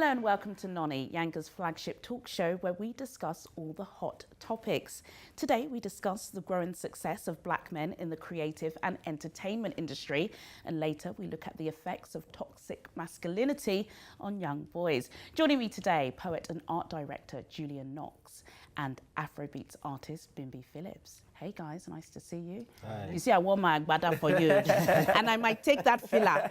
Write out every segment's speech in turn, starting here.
Hello and welcome to Nonny, Yanga's flagship talk show where we discuss all the hot topics. Today we discuss the growing success of black men in the creative and entertainment industry, and later we look at the effects of toxic masculinity on young boys. Joining me today, poet and art director Julian Knox and Afrobeats artist Bimbi Phillips. Hey guys, nice to see you. Hi. You see, I wore my agbada for you, and I might take that filler.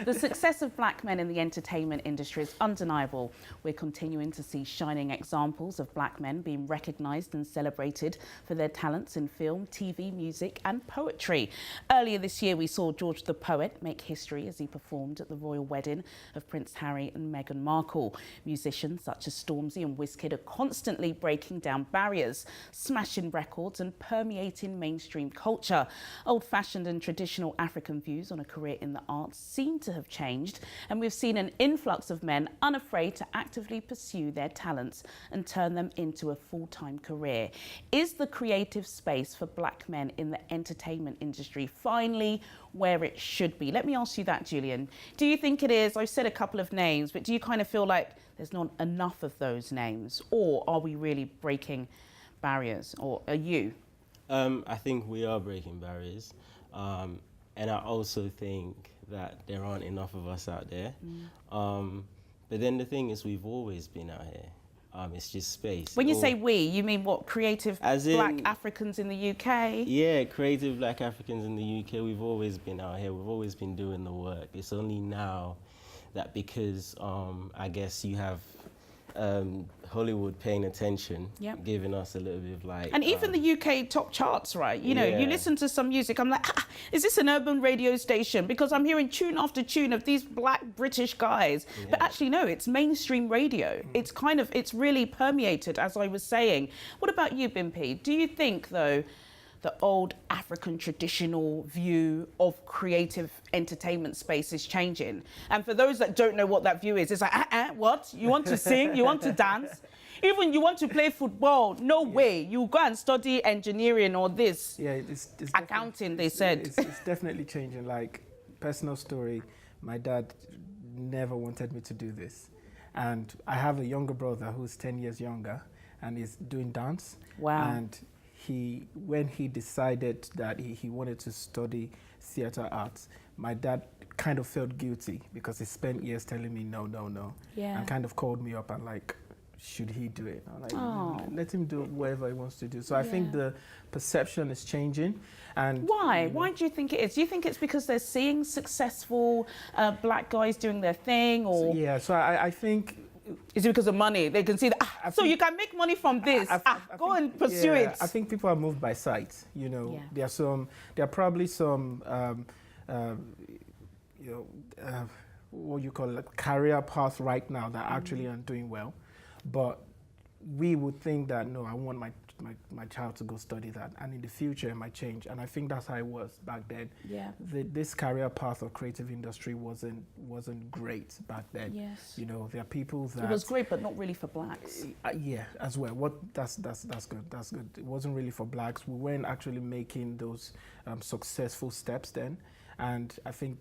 The success of black men in the entertainment industry is undeniable. We're continuing to see shining examples of black men being recognised and celebrated for their talents in film, TV, music and poetry. Earlier this year, we saw George the Poet make history as he performed at the royal wedding of Prince Harry and Meghan Markle. Musicians such as Stormzy and Wizkid are constantly breaking down barriers, smashing records and permeating mainstream culture. Old-fashioned and traditional African views on a career in the arts seem to have changed, and we've seen an influx of men unafraid to actively pursue their talents and turn them into a full-time career. Is the creative space for black men in the entertainment industry finally where it should be? Let me ask you that, Julian. Do you think it is? I've said a couple of names, but do you kind of feel like there's not enough of those names, or are we really breaking barriers, or are you? I think we are breaking barriers, and I also think that there aren't enough of us out there. But then the thing is, we've always been out here. It's just space. When you say we, you mean what? Creative As in, black Africans in the UK? Yeah, creative black Africans in the UK, we've always been out here. We've always been doing the work. It's only now that because I guess you have Hollywood paying attention, Yep. giving us a little bit of like... And even the UK top charts, right? You know, Yeah. you listen to some music, I'm like, is this an urban radio station? Because I'm hearing tune after tune of these black British guys. Yeah. But actually, no, it's mainstream radio. It's kind of, it's really permeated, as I was saying. What about you, Bimpi? Do you think, though, the old African traditional view of creative entertainment space is changing? And for those that don't know what that view is, it's like, what? You want to sing? You want to dance? Even you want to play football? No way. You go and study engineering or this. Yeah, it's accounting, they said. It's definitely changing. Like, personal story, my dad never wanted me to do this. And I have a younger brother who's 10 years younger and is doing dance. Wow. And when he decided that he wanted to study theater arts, my dad kind of felt guilty because he spent years telling me no, no, no. Yeah. And kind of called me up and like, should he do it? I'm like, Oh. let him do whatever he wants to do. So I think the perception is changing. And Why? you know, Why do you think it is? Do you think it's because they're seeing successful black guys doing their thing, or yeah, so I think is it because of money? They can see that, so think- you can make money from this. I Go think- and pursue yeah, it. I think people are moved by sight. You know, Yeah. there are probably some, what you call it, career path right now that actually aren't doing well, but we would think that no, I want my child to go study that, and in the future it might change. And I think that's how it was back then. Yeah. This career path of creative industry wasn't great back then. Yes. You know, there are people that It was great, but not really for blacks. yeah, as well. That's good. That's good. It wasn't really for blacks. We weren't actually making those successful steps then, and I think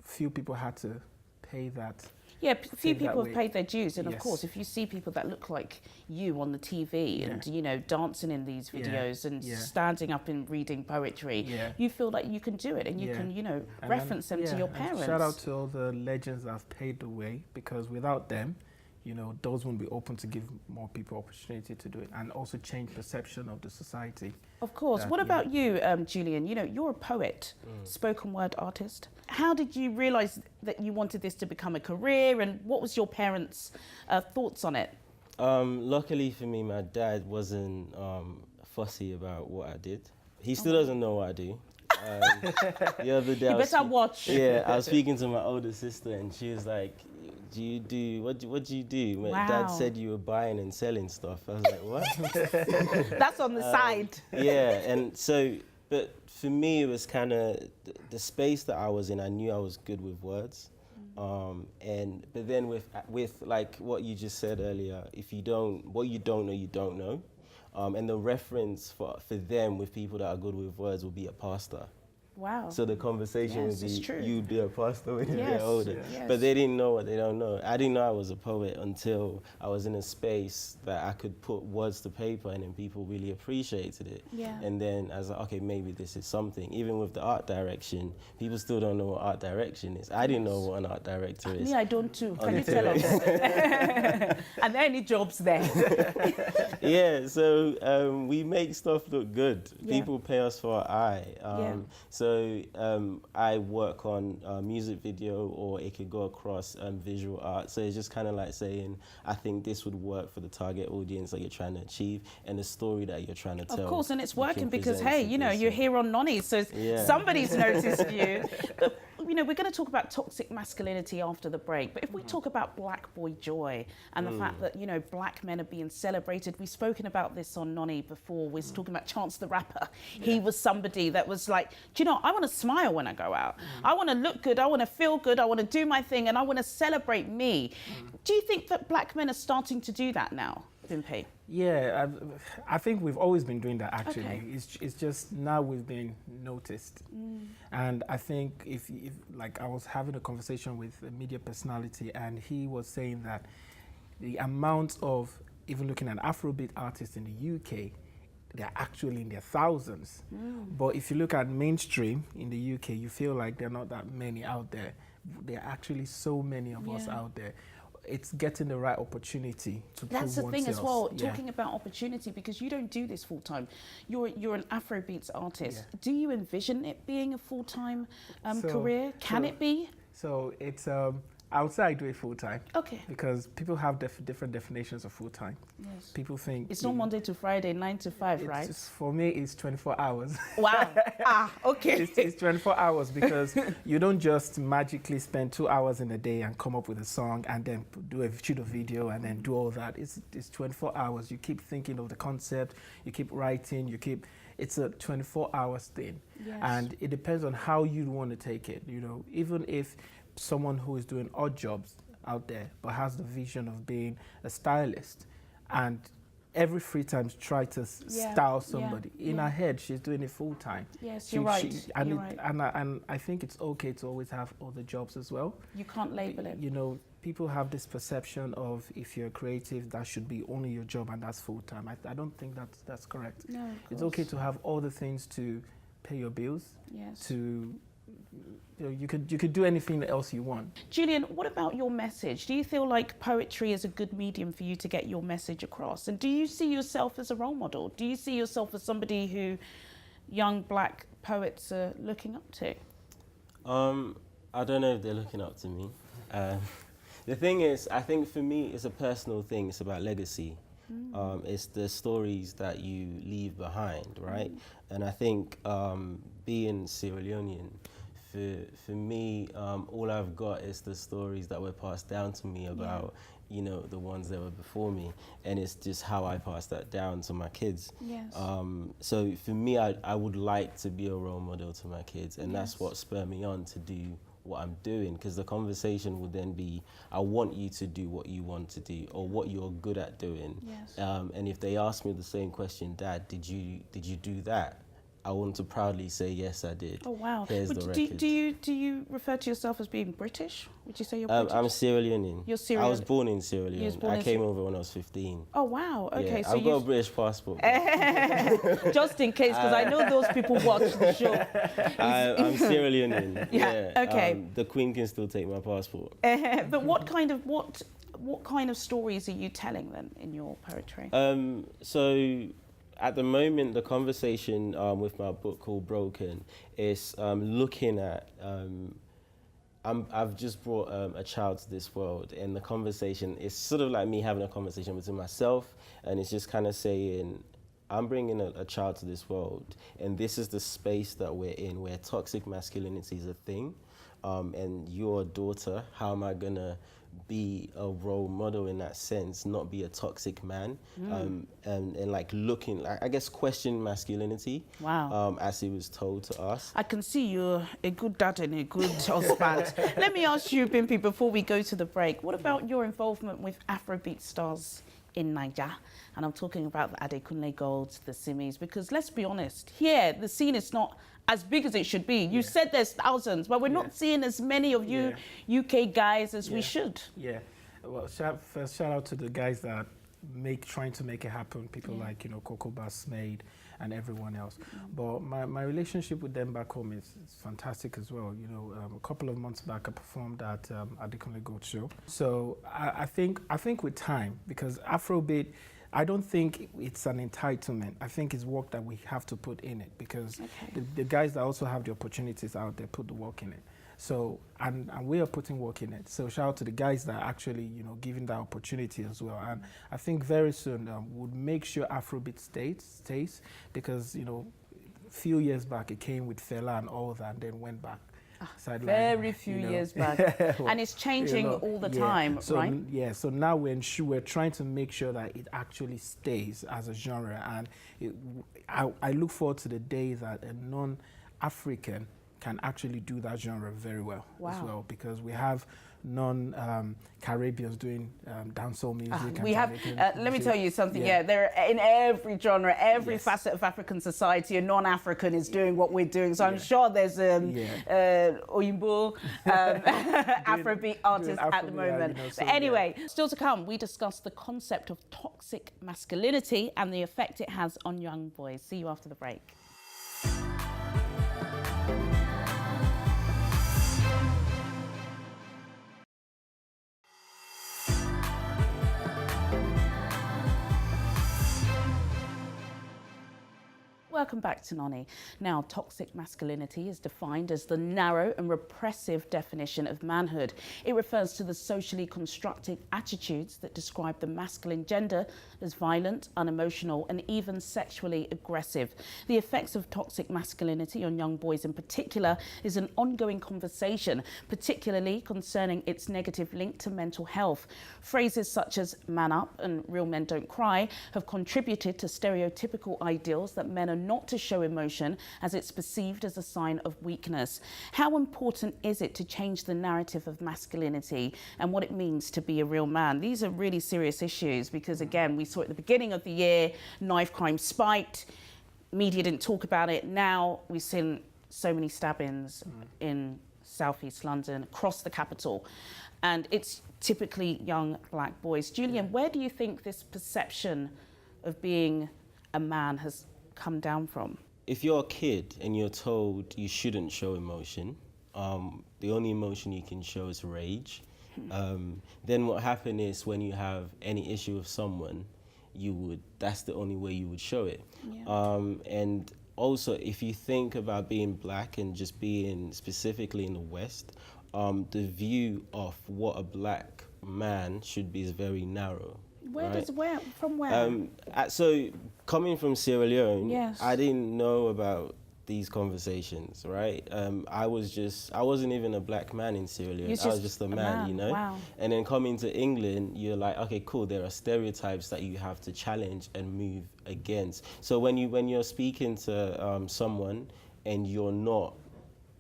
few people had to pay that. Yeah, few Think that people have way. paid their dues, and of Yes. course, if you see people that look like you on the TV and Yeah. you know dancing in these Yeah. videos and Yeah. standing up and reading poetry, Yeah. you feel like you can do it, and you Yeah. can And reference them to your and parents. Shout out to all the legends that have paved the way, because without them, you know, doors won't be open to give more people opportunity to do it, and also change perception of the society. Of course. that, What yeah. about you, Julian? You know, you're a poet, spoken word artist. How did you realise that you wanted this to become a career, and what was your parents' thoughts on it? Luckily for me, my dad wasn't fussy about what I did. He still doesn't know what I do. The other day, You better watch. Yeah, I was speaking to my older sister, and she was like, what do you do? My dad Wow. said you were buying and selling stuff. I was like, what? That's on the side. Yeah, and so, but for me, it was kind of the space that I was in. I knew I was good with words, but then with like what you just said earlier, what you don't know, you don't know, and the reference for them with people that are good with words will be a pastor. Wow. So the conversation Yes, would it's be, true. you'd be a pastor when you Yes, get older. yes. But they didn't know what they don't know. I didn't know I was a poet until I was in a space that I could put words to paper, and then people really appreciated it. Yeah. And then I was like, okay, maybe this is something. Even with the art direction, people still don't know what art direction is. I didn't know what an art director is. Me, I don't too. Can you Until- tell us? Are there any jobs there? Yeah, so we make stuff look good. Yeah. People pay us for our eye. Yeah. So I work on music video, or it could go across visual art. So it's just kind of like saying, I think this would work for the target audience that you're trying to achieve and the story that you're trying to tell. Of course, and it's You can working because, present hey, it you know, this you're way. here on Nonny, so Yeah. somebody's noticed you. But, you know, we're going to talk about toxic masculinity after the break. But if we talk about Black Boy Joy and the fact that, you know, black men are being celebrated, we've spoken about this on Nonny before. We're talking about Chance the Rapper. He was somebody that was like, do you know, I want to smile when I go out. I want to look good. I want to feel good. I want to do my thing, and I want to celebrate me. Do you think that black men are starting to do that now, Bimpé? Yeah, I think we've always been doing that, actually. Okay. It's just now we've been noticed. And I think if like I was having a conversation with a media personality, and he was saying that the amount of, even looking at Afrobeat artists in the UK, they're actually in their thousands. But if you look at mainstream in the UK, you feel like there are not that many out there. There are actually so many of us Yeah. out there. It's getting the right opportunity to That's prove the thing as oneself. well, Yeah. talking about opportunity, because you don't do this full time. You're an Afrobeats artist. Yeah. Do you envision it being a full time So- career? Can so- it be? So it's I would say I do it full time Okay. because people have different definitions of full time. Yes. People think It's not Monday to Friday, 9 to 5, it's right? just- for me, it's 24 hours. Wow. Okay. It's 24 hours because you don't just magically spend 2 hours in a day and come up with a song and then shoot a video and then do all that. It's 24 hours. You keep thinking of the concept, you keep writing, it's a 24 hours thing. Yes. And it depends on how you want to take it. You know, even if someone who is doing odd jobs out there but has the vision of being a stylist, and every free time try to Yeah, style yeah, somebody, in yeah. her head she's doing it full time. Yes, you're right. And, You're right. and I think it's okay to always have other jobs as well. You can't label it. You know, people have this perception of if you're creative, that should be only your job and that's full time. I don't think that's correct. No, of It's okay course. to have all the things to pay your bills, Yes. to you could do anything else you want. Julian, what about your message? Do you feel like poetry is a good medium for you to get your message across? And do you see yourself as a role model? Do you see yourself as somebody who young black poets are looking up to? I don't know if they're looking up to me. The thing is, I think for me, it's a personal thing. It's about legacy. It's the stories that you leave behind, right? And I think being Sierra Leonean, for me, all I've got is the stories that were passed down to me about, you know, the ones that were before me. And it's just how I pass that down to my kids. Yes. So for me, I would like to be a role model to my kids, and that's Yes. what spurred me on to do what I'm doing, because the conversation would then be, I want you to do what you want to do or what you're good at doing. Yes. And if they ask me the same question, Dad, did you do that? I want to proudly say, yes, I did. Oh, wow. Here's But the do record. you refer to yourself as being British? Would you say you're British? I'm Sierra Leonean. You're Sierra I was born in Sierra You was Leone. born I in came Sierra- over when I was 15. Oh, wow. Okay, Yeah, so I've got a British passport. just in case, because I know those people watch the show. I'm Sierra Leonean. Yeah, okay. The Queen can still take my passport. But what kind of stories are you telling then in your poetry? So at the moment, the conversation with my book called Broken is looking at. I've just brought a child to this world, and the conversation is sort of like me having a conversation between myself, and it's just kind of saying, I'm bringing a child to this world, and this is the space that we're in, where toxic masculinity is a thing, and you're a daughter. How am I gonna be a role model in that sense, not be a toxic man, and like looking, like, I guess, question masculinity. Wow. As it was told to us. I can see you're a good dad and a good husband. Let me ask you, Bimpé, before we go to the break, what about your involvement with Afrobeat stars in Niger? And I'm talking about the Adekunle Golds, the Simis, because let's be honest, here the scene is not as big as it should be. You said there's thousands, but we're not seeing as many of you UK guys as we should. Yeah. Well, first shout out to the guys that trying to make it happen. People like, you know, Coco Bassmaid and everyone else. But my relationship with them back home is fantastic as well. You know, a couple of months back I performed at Adekunle Gold Show. So I think with time, because Afrobeat, I don't think it's an entitlement. I think it's work that we have to put in it, because the guys that also have the opportunities out there put the work in it. So, and we are putting work in it. So shout out to the guys that are actually, you know, giving that opportunity as well. And I think very soon we'll make sure Afrobeat stays, because, you know, a few years back it came with Fela and all that, and then went back. Very few years back. And it's changing all the time, right? Yeah, so now we're trying to make sure that it actually stays as a genre. And I look forward to the day that a non-African can actually do that genre very well as well, because we have non-Caribbeans doing dancehall music. We have, let me tell you something, there in every genre, every facet of African society, a non-African is doing what we're doing. So I'm sure there's Oyinbo, Afrobeat artists at the moment. You know, but anyway, still to come, we discuss the concept of toxic masculinity and the effect it has on young boys. See you after the break. Welcome back to Nonny. Now, toxic masculinity is defined as the narrow and repressive definition of manhood. It refers to the socially constructed attitudes that describe the masculine gender as violent, unemotional, and even sexually aggressive. The effects of toxic masculinity on young boys in particular is an ongoing conversation, particularly concerning its negative link to mental health. Phrases such as man up and real men don't cry have contributed to stereotypical ideals that men are not to show emotion, as it's perceived as a sign of weakness. How important is it to change the narrative of masculinity and what it means to be a real man? These are really serious issues, because again, we saw at the beginning of the year, knife crime spiked, media didn't talk about it. Now we've seen so many stabbings in southeast London, across the capital, and it's typically young black boys. Julian, where do you think this perception of being a man has come down from? If you're a kid and you're told you shouldn't show emotion, the only emotion you can show is rage, then what happens is when you have any issue with someone, that's the only way you would show it. And also, if you think about being black and just being specifically in the West, the view of what a black man should be is very narrow. From where? So coming from Sierra Leone, yes. I didn't know about these conversations, right? I wasn't even a black man in Sierra Leone. I was just a man, you know? Wow. And then coming to England, you're like, okay, cool, there are stereotypes that you have to challenge and move against. So when you're speaking to someone and you're not,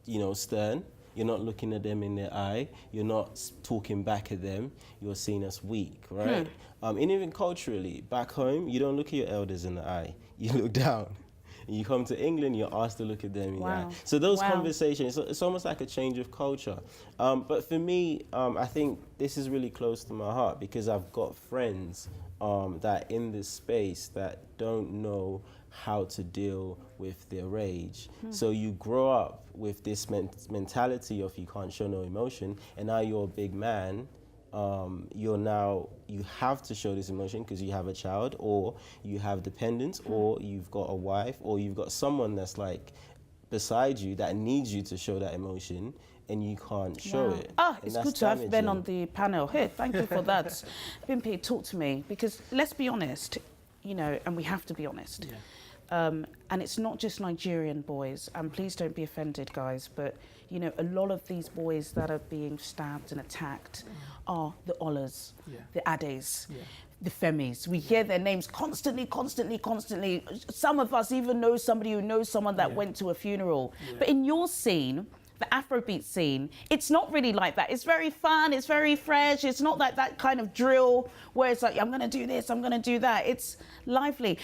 you know, stern, you're not looking at them in their eye, you're not talking back at them, you're seen as weak, right? And even culturally, back home, you don't look at your elders in the eye, you look down. And you come to England, you're asked to look at them in the eye. So those conversations, it's almost like a change of culture. But for me, I think this is really close to my heart, because I've got friends that are in this space that don't know how to deal with their rage. So you grow up with this mentality of you can't show no emotion, and now you're a big man. You have to show this emotion because you have a child, or you have dependents, or you've got a wife, or you've got someone that's like beside you that needs you to show that emotion, and you can't show it. It's good to have Ben on the panel. Hey, thank you for that. Bimpe, talk to me, because let's be honest, you know, and we have to be honest. And it's not just Nigerian boys, and please don't be offended, guys, but you know, a lot of these boys that are being stabbed and attacked are the Olas, the Ades, the Femis. We hear their names constantly. Some of us even know somebody who knows someone that went to a funeral. But in your scene, the Afrobeat scene, it's not really like that. It's very fun, it's very fresh. It's not that kind of drill where it's like, I'm gonna do this, I'm gonna do that. It's lively.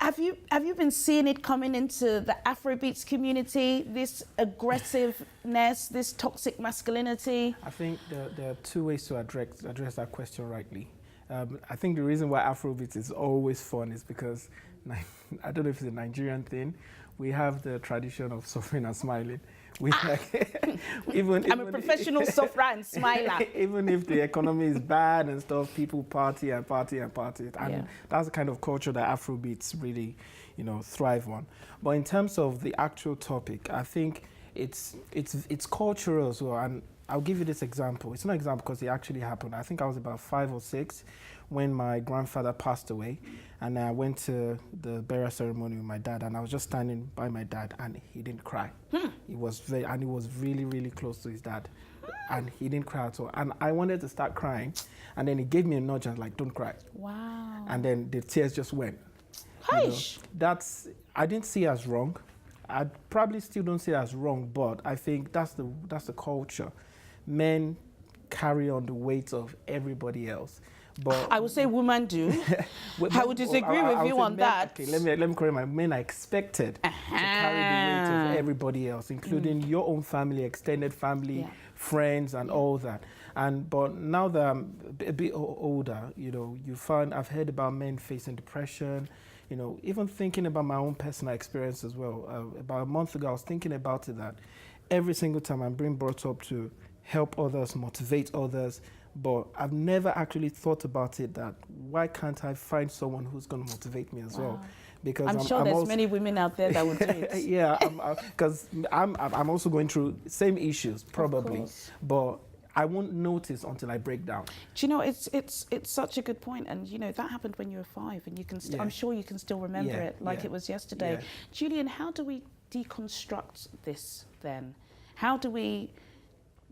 have you been seeing it coming into the Afrobeats community? This aggressiveness, this toxic masculinity. I think there are two ways to address that question rightly. I think the reason why Afrobeats is always fun is because I don't know if it's a Nigerian thing. We have the tradition of suffering and smiling. We I'm a professional sufferer and smiler. Even if the economy is bad and stuff, people party and party and party. And that's the kind of culture that Afrobeats really, thrive on. But in terms of the actual topic, I think it's cultural as well. And I'll give you this example. It's not an example because it actually happened. I think I was about 5 or 6 when my grandfather passed away, and I went to the burial ceremony with my dad, and I was just standing by my dad, and he didn't cry. He was really, really close to his dad, and he didn't cry at all. And I wanted to start crying, and then he gave me a nudge and like, "Don't cry." Wow. And then the tears just went. Hush. I didn't see it as wrong. I probably still don't see it as wrong, but I think that's the culture. Men carry on the weight of everybody else. But I would say women do. I would disagree with you on that. Okay, let me correct my men are expected to carry the weight of everybody else, including your own family, extended family, friends, and all that. But now that I'm a bit older, I've heard about men facing depression. Even thinking about my own personal experience as well. About a month ago, I was thinking about it that every single time I'm being brought up to help others, motivate others, but I've never actually thought about it that why can't I find someone who's going to motivate me as well? Because I'm sure there's many women out there that would do it. Yeah, because I'm also going through same issues probably, but I won't notice until I break down. Do you know, it's such a good point, and that happened when you were 5, and you can. I'm sure you can still remember it like it was yesterday. Yeah. Julian, how do we deconstruct this then? How do we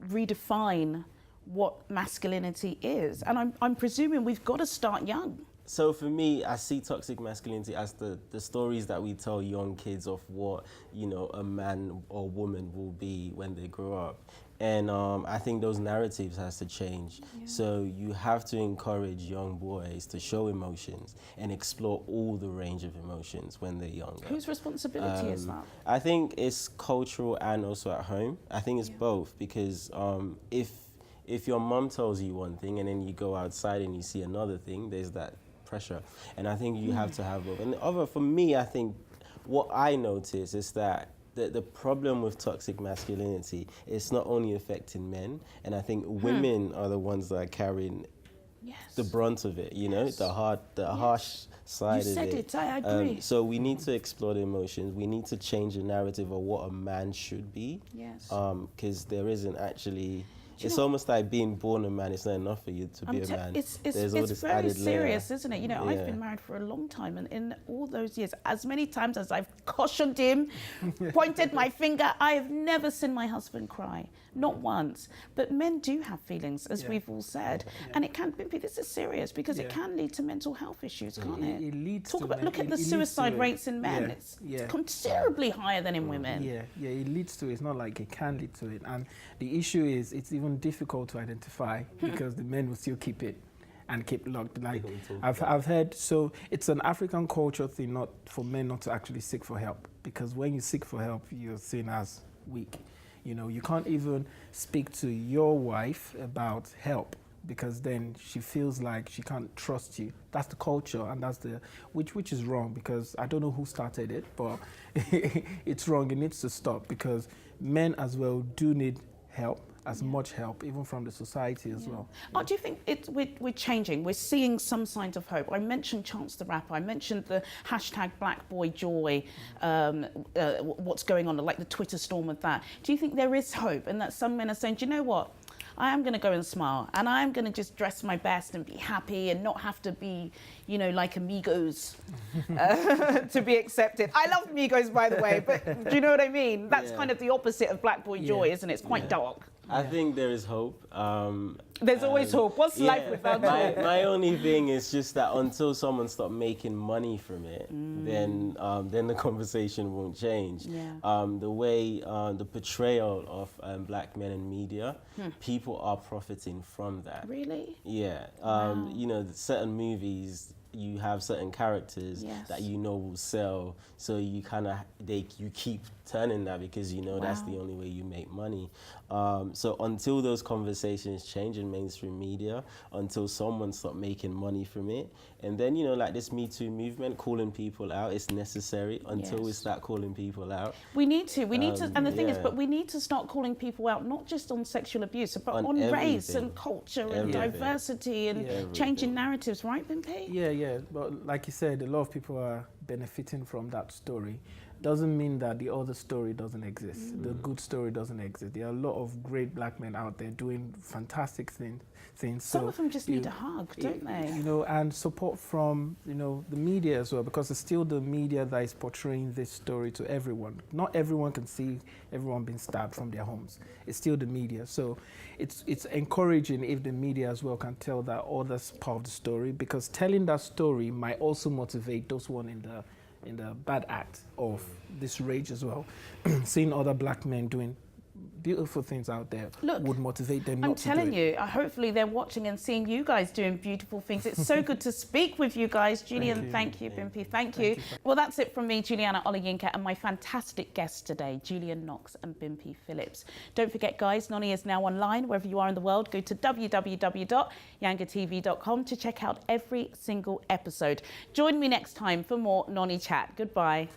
redefine what masculinity is? And I'm presuming we've got to start young. So for me, I see toxic masculinity as the stories that we tell young kids of what, a man or woman will be when they grow up. And I think those narratives has to change. Yeah. So you have to encourage young boys to show emotions and explore all the range of emotions when they're younger. Whose responsibility is that? I think it's cultural and also at home. I think it's both, because if your mom tells you one thing and then you go outside and you see another thing, there's that pressure. And I think you have to have both. And for me, I think what I notice is that the problem with toxic masculinity is not only affecting men, and I think women are the ones that are carrying the brunt of it, the harsh side of it. You said it, I agree. So we need to explore the emotions. We need to change the narrative of what a man should be. Yes. Because there isn't actually... It's almost like being born a man. It's not enough for you to be a man. It's very serious, isn't it? I've been married for a long time, and in all those years, as many times as I've cautioned him, pointed my finger, I have never seen my husband cry. Not once. But men do have feelings, as we've all said. And it can be, this is serious, because it can lead to mental health issues, can't it? It leads Look at the suicide rates in men. It's considerably higher than in women. Yeah, it leads to it. It's not like it can lead to it. And the issue is, it's even difficult to identify because the men will still keep it and keep locked. Like I've heard, so it's an African culture thing, not for men not to actually seek for help, because when you seek for help, you're seen as weak. You can't even speak to your wife about help, because then she feels like she can't trust you. That's the culture, and that's which is wrong, because I don't know who started it, but it's wrong. It needs to stop, because men as well do need help, as much help, even from the society as well. Oh, do you think we're changing? We're seeing some signs of hope. I mentioned Chance the Rapper. I mentioned the hashtag Black Boy Joy, what's going on, like the Twitter storm of that. Do you think there is hope, and that some men are saying, do you know what? I am going to go and smile, and I am going to just dress my best and be happy and not have to be, like Amigos to be accepted. I love Migos, by the way, but do you know what I mean? That's kind of the opposite of Black Boy Joy, isn't it? It's quite dark. I think there is hope. There's always hope. What's life without hope? My only thing is just that until someone stops making money from it, then the conversation won't change. Yeah. The way the portrayal of black men in media, people are profiting from that. Really? Yeah. Certain movies you have certain characters Yes. that you know will sell, so you you keep turning that because you know that's the Wow. only way you make money. So until those conversations change in mainstream media, until someone start making money from it, and then you know, like this Me Too movement, calling people out, it's necessary. Until we Yes. start calling people out, We need to, and the thing is, yeah. but we need to start calling people out, not just on sexual abuse, but On on race everything. and culture and Everything. diversity and Yeah. changing narratives, right, Bimpy? Yeah, but like you said, a lot of people are benefiting from that story. Doesn't mean that the other story doesn't exist. The good story doesn't exist. There are a lot of great black men out there doing fantastic things. Some So, of them just need a hug, don't they? You know, and support from, you know, the media as well, because it's still the media that is portraying this story to everyone. Not everyone can see everyone being stabbed from their homes. It's still the media. So it's encouraging if the media as well can tell that other part of the story, because telling that story might also motivate those one in the bad act of this rage as well. Seeing other black men doing beautiful things out there Look, would motivate them I'm not to do telling it. you, hopefully they're watching and seeing you guys doing beautiful things. It's so good to speak with you guys. Julian, thank you. Bimpy, thank you. Well, that's it from me, Juliana Olayinka, and my fantastic guests today, Julian Knox and Bimpy Phillips. Don't forget, guys, Nonny is now online. Wherever you are in the world, go to www.yangatv.com to check out every single episode. Join me next time for more Nonny Chat. Goodbye.